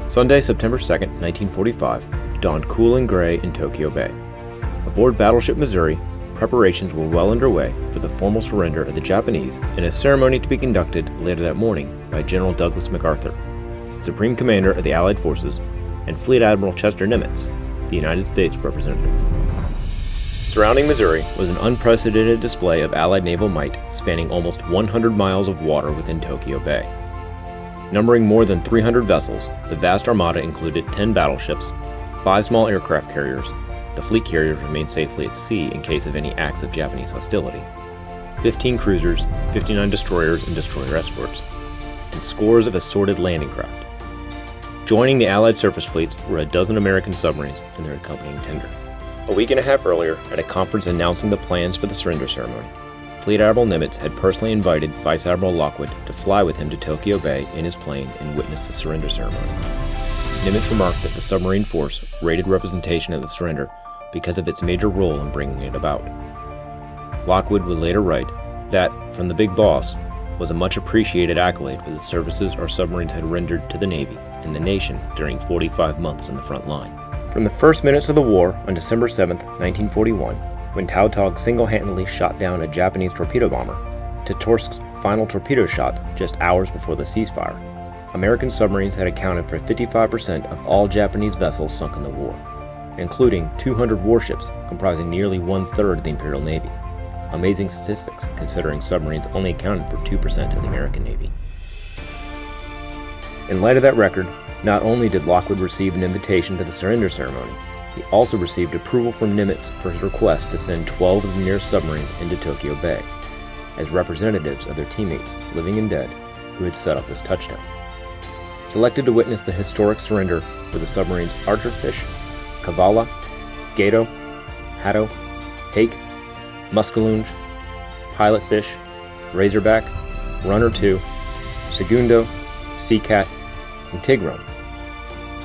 Sunday, September 2nd, 1945, dawned cool and gray in Tokyo Bay. Aboard battleship Missouri, preparations were well underway for the formal surrender of the Japanese in a ceremony to be conducted later that morning by General Douglas MacArthur, Supreme Commander of the Allied Forces, and Fleet Admiral Chester Nimitz, the United States representative. Surrounding Missouri was an unprecedented display of Allied naval might spanning almost 100 miles of water within Tokyo Bay. Numbering more than 300 vessels, the vast armada included 10 battleships, 5 small aircraft carriers. The fleet carriers remained safely at sea in case of any acts of Japanese hostility, 15 cruisers, 59 destroyers and destroyer escorts, and scores of assorted landing craft. Joining the Allied surface fleets were a dozen American submarines and their accompanying tender. A week and a half earlier, at a conference announcing the plans for the surrender ceremony, Fleet Admiral Nimitz had personally invited Vice Admiral Lockwood to fly with him to Tokyo Bay in his plane and witness the surrender ceremony. Nimitz remarked that the Submarine Force rated representation of the surrender because of its major role in bringing it about. Lockwood would later write that, from the Big Boss, was a much appreciated accolade for the services our submarines had rendered to the Navy and the nation during 45 months on the front line. From the first minutes of the war on December 7, 1941, when Tautog single-handedly shot down a Japanese torpedo bomber, to Torsk's final torpedo shot just hours before the ceasefire, American submarines had accounted for 55% of all Japanese vessels sunk in the war, including 200 warships comprising nearly one-third of the Imperial Navy. Amazing statistics considering submarines only accounted for 2% of the American Navy. In light of that record, not only did Lockwood receive an invitation to the surrender ceremony, he also received approval from Nimitz for his request to send 12 of the nearest submarines into Tokyo Bay, as representatives of their teammates, living and dead, who had set up this touchdown. Selected to witness the historic surrender were the submarines Archerfish, Kavala, Gato, Hato, Hake, Muskellunge, Pilotfish, Razorback, Runner 2, Segundo, Seacat, and Tigron,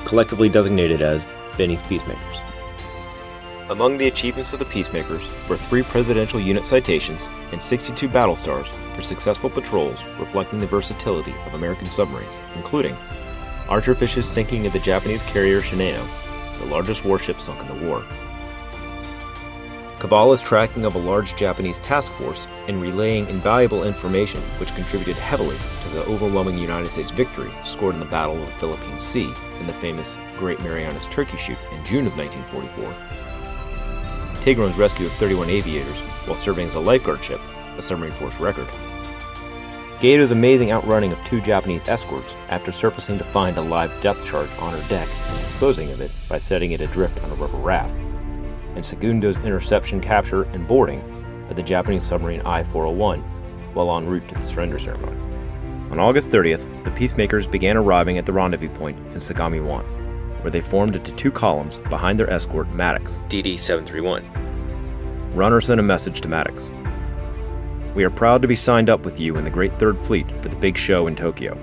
collectively designated as Benny's Peacemakers. Among the achievements of the Peacemakers were 3 Presidential Unit citations and 62 battle stars for successful patrols reflecting the versatility of American submarines, including Archerfish's sinking of the Japanese carrier Shinano, the largest warship sunk in the war, Kavala's tracking of a large Japanese task force and relaying invaluable information which contributed heavily to the overwhelming United States victory scored in the Battle of the Philippine Sea in the famous Great Marianas Turkey Shoot in June of 1944. Tigron's rescue of 31 aviators while serving as a lifeguard ship, a Submarine Force record. Gato's amazing outrunning of 2 Japanese escorts after surfacing to find a live depth charge on her deck and disposing of it by setting it adrift on a rubber raft. And Segundo's interception, capture, and boarding of the Japanese submarine I-401 while en route to the surrender ceremony. On August 30th, the Peacemakers began arriving at the rendezvous point in Sagami-1, where they formed into 2 columns behind their escort Maddox, DD-731. Runner sent a message to Maddox. "We are proud to be signed up with you in the Great Third Fleet for the big show in Tokyo."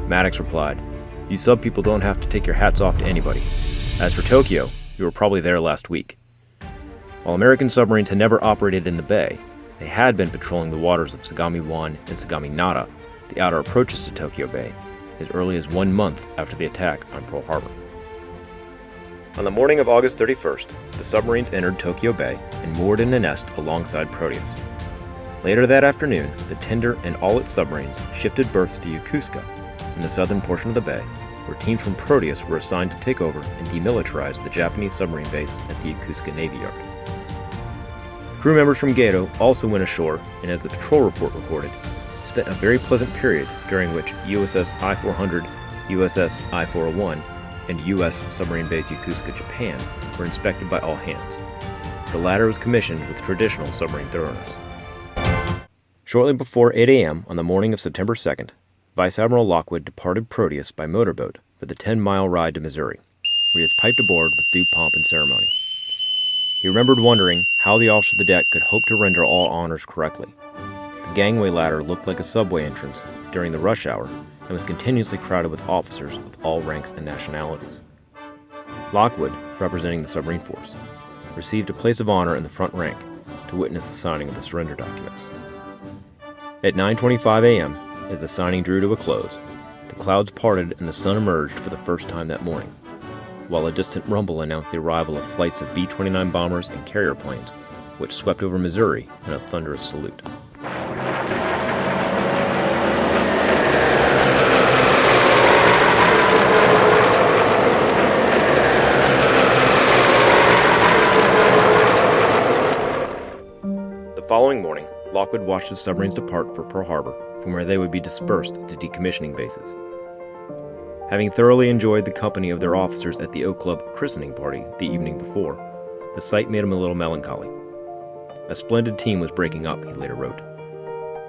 Maddox replied, "You sub people don't have to take your hats off to anybody. As for Tokyo, you were probably there last week." While American submarines had never operated in the bay, they had been patrolling the waters of Sagami-1 and Sagami-Nara, the outer approaches to Tokyo Bay, as early as 1 month after the attack on Pearl Harbor. On the morning of August 31st, the submarines entered Tokyo Bay and moored in a nest alongside Proteus. Later that afternoon, the tender and all its submarines shifted berths to Yokosuka, in the southern portion of the bay, where teams from Proteus were assigned to take over and demilitarize the Japanese submarine base at the Yokosuka Navy Yard. Crew members from Gato also went ashore and, as the patrol report recorded, spent a very pleasant period during which USS I-400, USS I-401, and U.S. submarine base Yokosuka, Japan were inspected by all hands. The latter was commissioned with traditional submarine thoroughness. Shortly before 8 a.m. on the morning of September 2nd, Vice Admiral Lockwood departed Proteus by motorboat for the 10-mile ride to Missouri, where he was piped aboard with due pomp and ceremony. He remembered wondering how the officer of the deck could hope to render all honors correctly. The gangway ladder looked like a subway entrance during the rush hour and was continuously crowded with officers of all ranks and nationalities. Lockwood, representing the Submarine Force, received a place of honor in the front rank to witness the signing of the surrender documents. At 9:25 a.m., as the signing drew to a close, The clouds parted and the sun emerged for the first time that morning, while a distant rumble announced the arrival of flights of B-29 bombers and carrier planes, which swept over Missouri in a thunderous salute. The following morning, Lockwood watched the submarines depart for Pearl Harbor, from where they would be dispersed to decommissioning bases. Having thoroughly enjoyed the company of their officers at the Oak Club christening party the evening before, the sight made him a little melancholy. A splendid team was breaking up, he later wrote.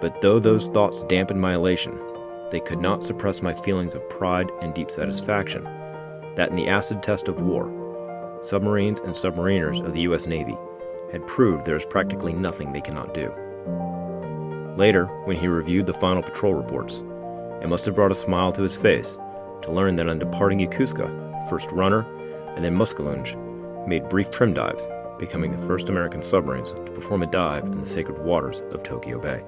But though those thoughts dampened my elation, they could not suppress my feelings of pride and deep satisfaction that in the acid test of war, submarines and submariners of the U.S. Navy had proved there is practically nothing they cannot do. Later, when he reviewed the final patrol reports, it must have brought a smile to his face to learn that on departing Yokosuka, first Runner and then Muskellunge made brief trim dives, becoming the first American submarines to perform a dive in the sacred waters of Tokyo Bay.